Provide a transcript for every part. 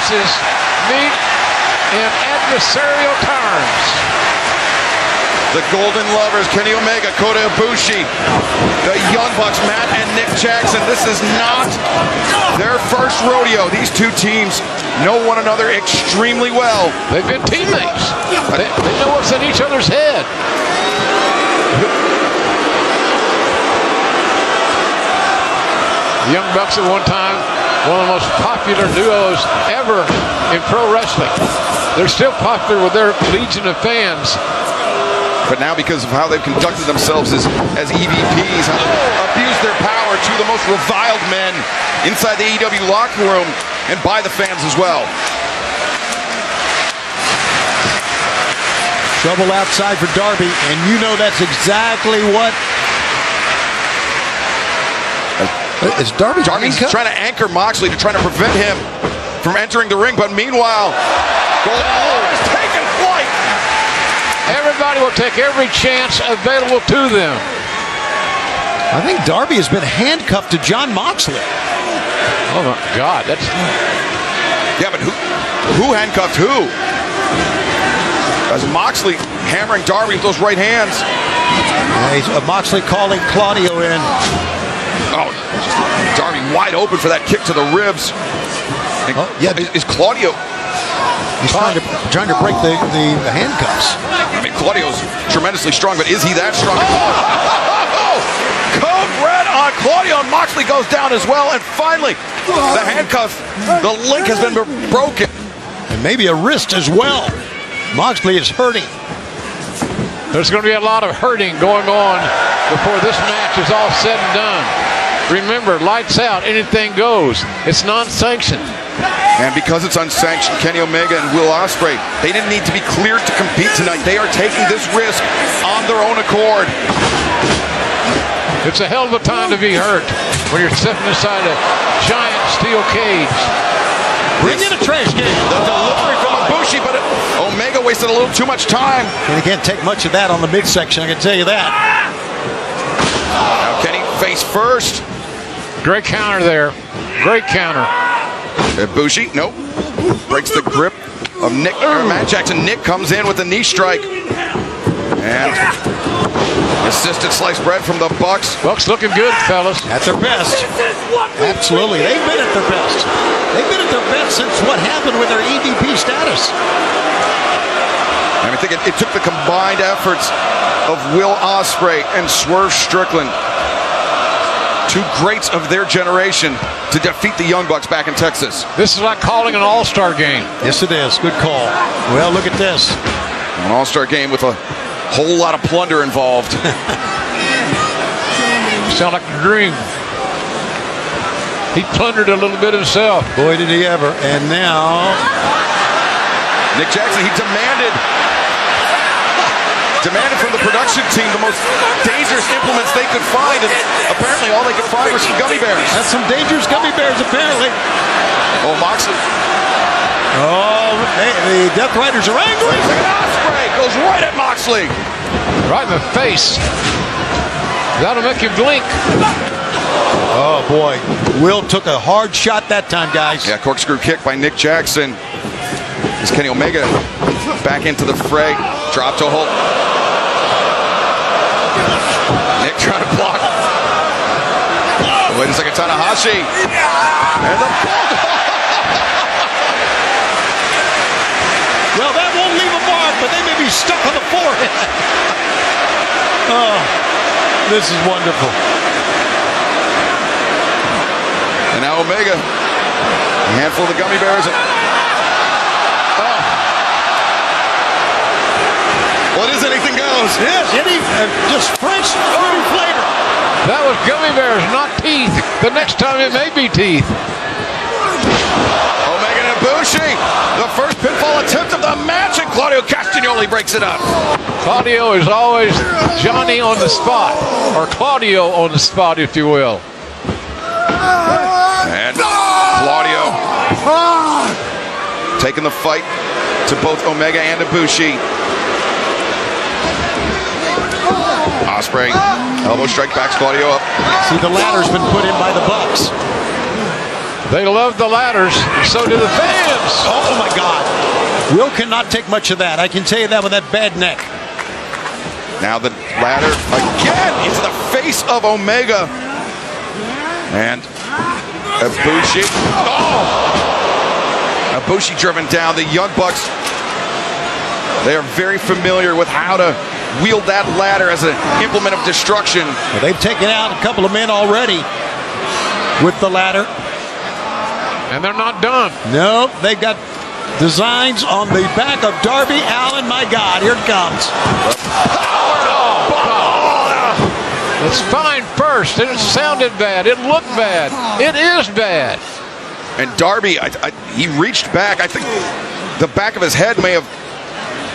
forces meet in adversarial terms. The Golden Lovers, Kenny Omega, Kota Ibushi, the Young Bucks, Matt and Nick Jackson. This is not their first rodeo. These two teams know one another extremely well. They've been teammates. They know what's in each other's head. The Young Bucks at one time, one of the most popular duos ever in pro wrestling. They're still popular with their legion of fans. But now, because of how they've conducted themselves as EVPs, abused their power to the most reviled men inside the AEW locker room and by the fans as well. Trouble outside for Darby, and you know that's exactly what. Is Darby's trying to anchor Moxley to try to prevent him from entering the ring, but meanwhile, Golden Lovers taking flight. Everybody will take every chance available to them. I think Darby has been handcuffed to Jon Moxley. Oh my God, that's... Yeah, but who handcuffed who? As Moxley hammering Darby with those right hands. Yeah, Moxley calling Claudio in. Oh, Darby wide open for that kick to the ribs. Yeah, is Claudio? He's trying to break the handcuffs. I mean, Claudio's tremendously strong, but is he that strong? Oh! Code red on Claudio, and Moxley goes down as well. And finally, the handcuff, the link has been broken. And maybe a wrist as well. Moxley is hurting. There's going to be a lot of hurting going on before this match is all said and done. Remember, lights out, anything goes. It's non-sanctioned. And because it's unsanctioned, Kenny Omega and Will Ospreay, they didn't need to be cleared to compete tonight. They are taking this risk on their own accord. It's a hell of a time to be hurt when you're sitting inside a giant steel cage. Bring in a trash can. The delivery from Ibushi, but Omega wasted a little too much time. And he can't take much of that on the midsection, I can tell you that. Now Kenny face first. Great counter there. Great counter. Ibushi, nope. Breaks the grip of Matt Jackson. Nick comes in with a knee strike. And assisted sliced bread from the Bucks. Bucks looking good, fellas. At their best. Absolutely. They've been at their best. They've been at their best since what happened with their EVP status. I think it took the combined efforts of Will Ospreay and Swerve Strickland, two greats of their generation, to defeat the Young Bucks back in Texas. This is like calling an all-star game. Yes, it is. Good call. Well, look at this. An all-star game with a whole lot of plunder involved. Sound like a dream. He plundered a little bit himself. Boy, did he ever. And now... Nick Jackson, he demanded from the production team the most dangerous implements they could find, and apparently all they could find were some gummy bears. That's some dangerous gummy bears, apparently. Oh, Moxley. Oh, the Death Riders are angry. Ospreay goes right at Moxley. Right in the face. That'll make you blink. Oh, boy. Will took a hard shot that time, guys. Yeah, corkscrew kick by Nick Jackson. As Kenny Omega back into the fray. Drop to hold. Nick trying to block. Wait a second, Tanahashi. And the Well, that won't leave a mark, but they may be stuck on the forehead. Oh, this is wonderful. And now Omega. A handful of the gummy bears. What is anything goes? Yes, just fresh fruity flavor. That was gummy bears, not teeth. The next time it may be teeth. Omega and Ibushi, the first pinfall attempt of the match, and Claudio Castagnoli breaks it up. Claudio is always Johnny on the spot, or Claudio on the spot, if you will. And Claudio taking the fight to both Omega and Ibushi. Ospreay, elbow strike, backs Claudio up. See, the ladder's been put in by the Bucks. They love the ladders, and so do the fans. Oh, my God. Will cannot take much of that. I can tell you that with that bad neck. Now the ladder again into the face of Omega. And Ibushi. Oh! Ibushi driven down. The Young Bucks, they are very familiar with how to wield that ladder as an implement of destruction. Well, they've taken out a couple of men already with the ladder. And they're not done. No, they've got designs on the back of Darby Allin. My God, here it comes. The spine first. It sounded bad. It looked bad. It is bad. And Darby, he reached back. I think the back of his head may have,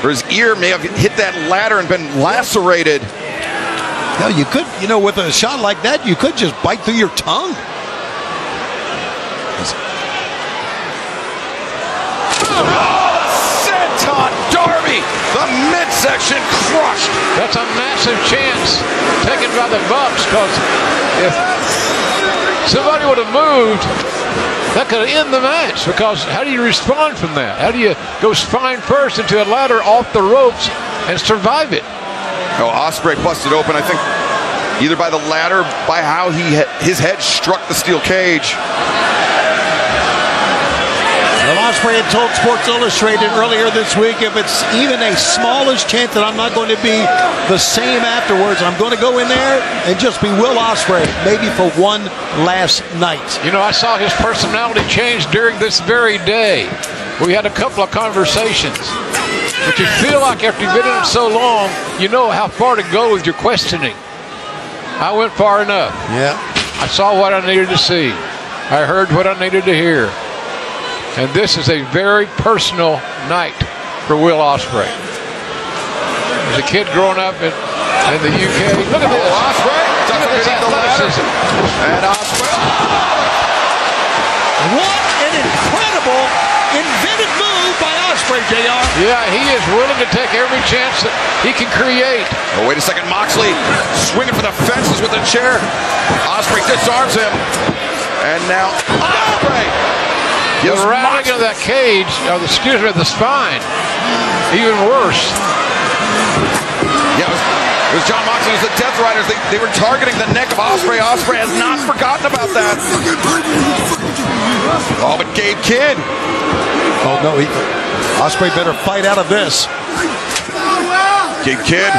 or his ear may have hit that ladder and been lacerated. No, you could, with a shot like that, you could just bite through your tongue. Senton Darby, the midsection crushed. That's a massive chance taken by the Bucks, because if somebody would have moved, that could end the match. Because how do you respond from that? How do you go spine first into a ladder off the ropes and survive it? Oh, Ospreay busted open, I think, either by the ladder, by how his head struck the steel cage. Well, Ospreay had told Sports Illustrated earlier this week, if it's even a smallest chance that I'm not going to be the same afterwards, I'm going to go in there and just be Will Ospreay, maybe for one last night. I saw his personality change during this very day. We had a couple of conversations. But you feel like after you've been in it so long, you know how far to go with your questioning. I went far enough. Yeah. I saw what I needed to see. I heard what I needed to hear. And this is a very personal night for Will Ospreay. As a kid growing up in the UK, look at this. Ospreay, Look at this athleticism. And Ospreay. What an incredible, invented move by Ospreay, JR. Yeah, he is willing to take every chance that he can create. Oh, wait a second. Moxley swinging for the fences with the chair. Ospreay disarms him. And now Ospreay. The rattling of that cage, or the spine, even worse. Yeah, it was John Moxley. It was the Death Riders. They were targeting the neck of Ospreay. Ospreay has not forgotten about that. Oh, but Gabe Kidd. Oh, no, Ospreay better fight out of this. Gabe Kidd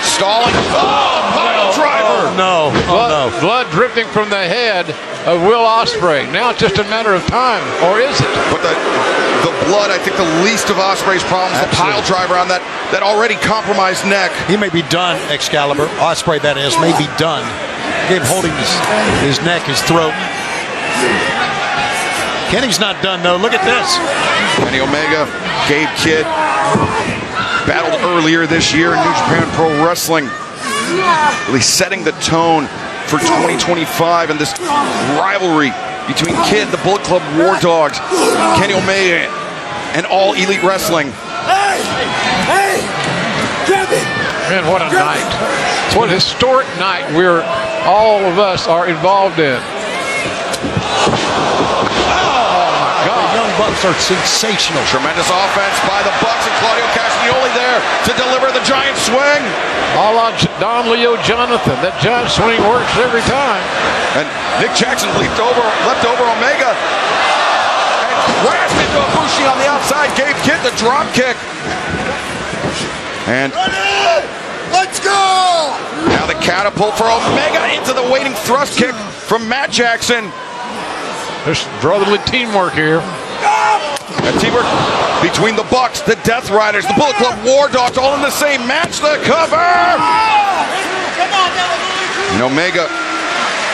stalling. Oh, pile driver. No. Blood dripping from the head of Will Ospreay. Now it's just a matter of time, or is it? But the blood, I think the least of Ospreay's problems, the pile driver on that already compromised neck. He may be done, Excalibur. Ospreay, that is, may be done. Gabe holding his neck, his throat. Kenny's not done, though. Look at this. Kenny Omega, Gabe Kidd, battled earlier this year in New Japan Pro Wrestling. Really setting the tone for 2025 and this rivalry between Kidd, the Bullet Club War Dogs, Kenny Omega, and All Elite Wrestling. Hey, Kevin! Man, what a night. What a historic night all of us are involved in. Young Bucks are sensational. Tremendous offense by the Bucks, and Claudio Castagnoli there to deliver the giant swing. All on Don Leo Jonathan. That giant swing works every time. And Nick Jackson left over Omega and crashed into Ibushi on the outside. Gabe Kidd the drop kick. And Let's go! now the catapult for Omega into the waiting thrust kick from Matt Jackson. There's brotherly teamwork here. And teamwork between the Bucks, the Death Riders, the Bullet Club War Dogs, all in the same match. The cover! And Omega.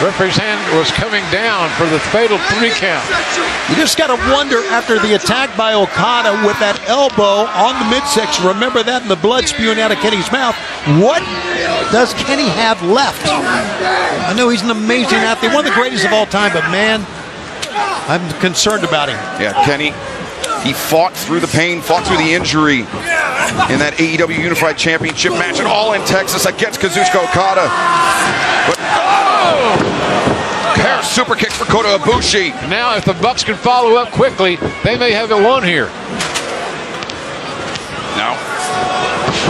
Referee's hand was coming down for the fatal 3 count. You just got to wonder, after the attack by Okada with that elbow on the midsection, remember that, and the blood spewing out of Kenny's mouth, what does Kenny have left? I know he's an amazing athlete, one of the greatest of all time, but man, I'm concerned about him. Yeah, Kenny, he fought through the pain, fought through the injury in that AEW Unified Championship match at All in Texas against Kazuchika Okada. But, hair super kicks for Kota Ibushi. Now, if the Bucks can follow up quickly, they may have it won here. Now,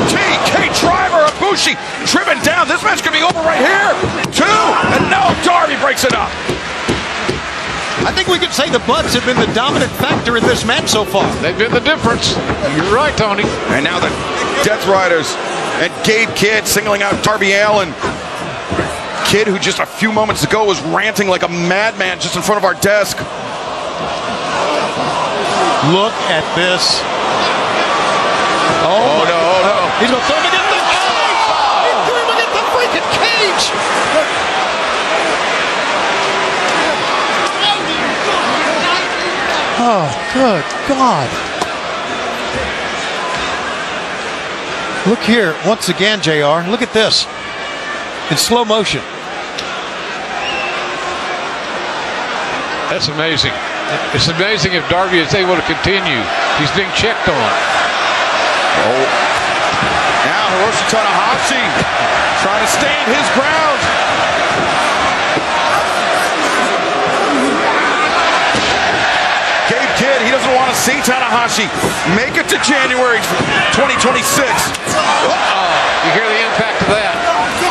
TK driver, Ibushi driven down. This match could be over right here. 2, and no, Darby breaks it up. I think we could say the Bucks have been the dominant factor in this match so far. They've been the difference. You're right, Tony. And now the Death Riders and Gabe Kidd singling out Darby Allin. Kidd, who just a few moments ago was ranting like a madman just in front of our desk. Look at this. Oh no, oh no. He's going to throw him against the cage. He threw him against the freaking cage. Oh, good God. Look here, once again, JR. Look at this. In slow motion. That's amazing. It's amazing if Darby is able to continue. He's being checked on. Oh. Now Hiroshi Tanahashi trying to stand his ground. Gabe Kidd, he doesn't want to see Tanahashi make it to January 2026. You hear the impact of that.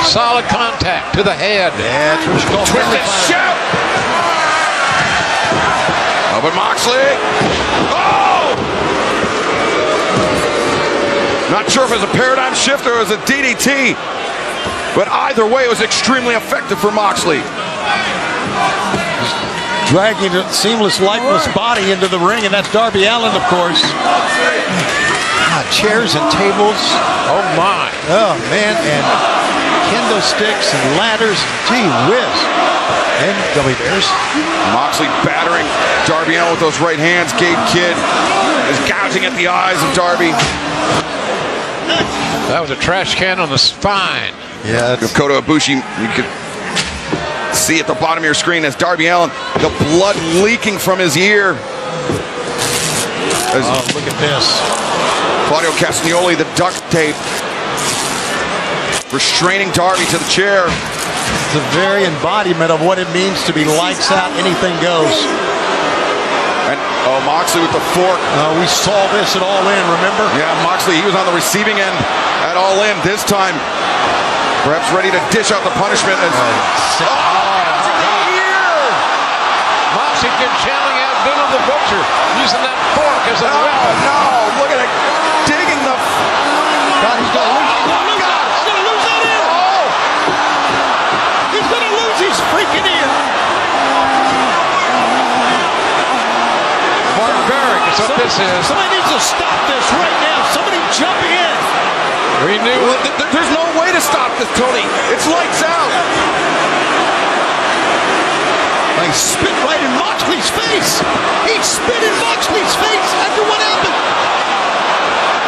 Solid contact to the head. That's what you call Twisted shout. Up at Moxley. Oh! Not sure if it was a paradigm shift or it was a DDT, but either way, it was extremely effective for Moxley. Dragging a seamless, lifeless body into the ring, and that's Darby Allin, of course. God, chairs and tables. Oh, my. Oh, man, and kendo sticks and ladders. Gee whiz. And gummy bears. Moxley battering Darby Allin with those right hands. Gabe Kidd is gouging at the eyes of Darby. That was a trash can on the spine. Yeah. Kota Ibushi, you could see at the bottom of your screen as Darby Allin, the blood leaking from his ear. As look at this. Claudio Castagnoli, the duct tape, restraining Darby to the chair. It's the very embodiment of what it means to be lights out, anything goes. And Moxley with the fork. We saw this at All In, remember? Yeah, Moxley, he was on the receiving end at All In this time. Perhaps ready to dish out the punishment. As, Moxley been channeling out Bill the Butcher, using that fork as a weapon. No, look at it. Digging the... God, he's going to lose. He's going to lose that ear. Oh! He's going to lose his freaking ear. Barbaric is what this is. Somebody needs to stop this right now. Somebody jump in. We knew Well, there's no way to stop this, Tony. It's lights out. He spit right in Moxley's face. He spit in Moxley's face after what happened.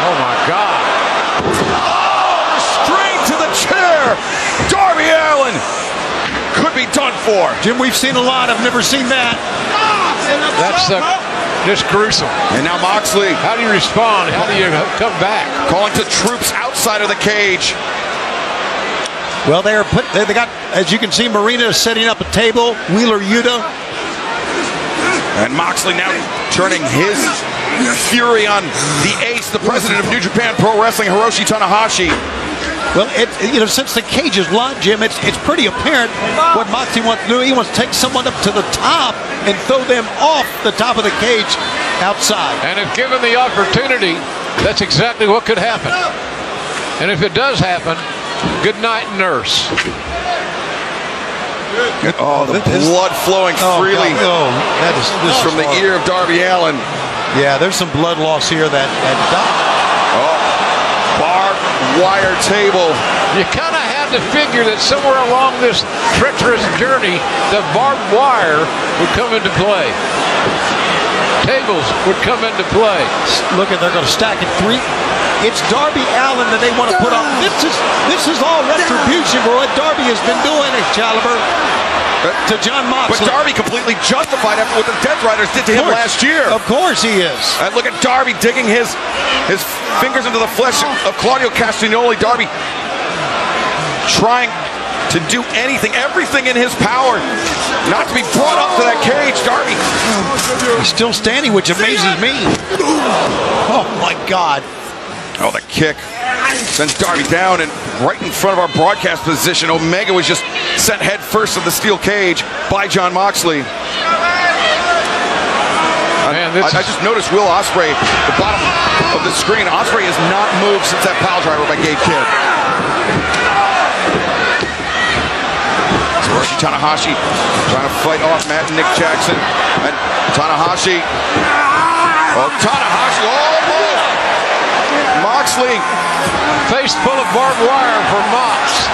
Oh, my God. Oh, straight to the chair. Darby Allin could be done for. Jim, we've seen a lot. I've never seen that. That's just gruesome. And now Moxley How do you respond? How do you come back? calling to troops outside of the cage. Well, they got, as you can see, Marina is setting up a table. Wheeler Yuta. And Moxley now turning his fury on the ace, the president of New Japan Pro Wrestling, Hiroshi Tanahashi. Well, since the cage is locked, Jim, it's pretty apparent what Moxley wants to do. He wants to take someone up to the top and throw them off the top of the cage outside. And if given the opportunity, that's exactly what could happen. And if it does happen, good night, nurse. Oh, the blood flowing freely from the ear of Darby Allin. Yeah, there's some blood loss here. Barbed wire table. You kind of had to figure that somewhere along this treacherous journey, the barbed wire would come into play. Tables would come into play. Look at, they're going to stack it 3. It's Darby Allin that they want to put on. This is all retribution for what Darby has been doing, Excalibur, to John Moxley. But Darby completely justified after what the Death Riders did to him last year. Of course he is. And look at Darby digging his fingers into the flesh of Claudio Castagnoli. Darby trying to do anything, everything in his power not to be brought up to that cage. Darby. He's still standing, which amazes me. Oh, my God. Oh, the kick sends Darby down, and right in front of our broadcast position, Omega was just sent head first to the steel cage by Jon Moxley. Man, I just noticed Will Ospreay, the bottom of the screen. Ospreay has not moved since that pile driver by Gabe Kidd. Hiroshi Tanahashi trying to fight off Matt and Nick Jackson. And Tanahashi. Oh, Tanahashi almost. Moxley. Face full of barbed wire for Mox.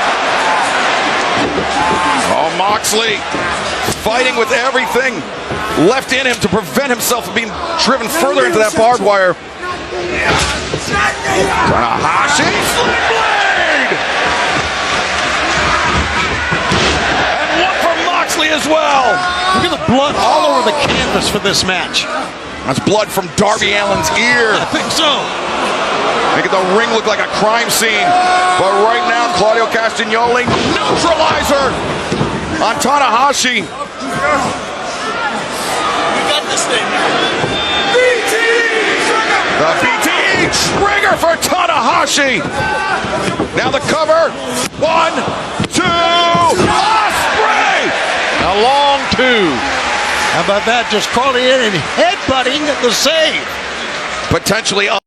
Oh, Moxley fighting with everything left in him to prevent himself from being driven further into that barbed wire. Tanahashi, sling blade! And one for Moxley as well. Look at the blood all over the canvas for this match. That's blood from Darby Allin's ear. I think so. Making the ring look like a crime scene. But right now, Claudio Castagnoli, neutralizer on Tanahashi. The BTE trigger for Tanahashi. Now the cover. 1, 2. Ospreay. A long 2. How about that? Just crawling in and headbutting the save. Potentially a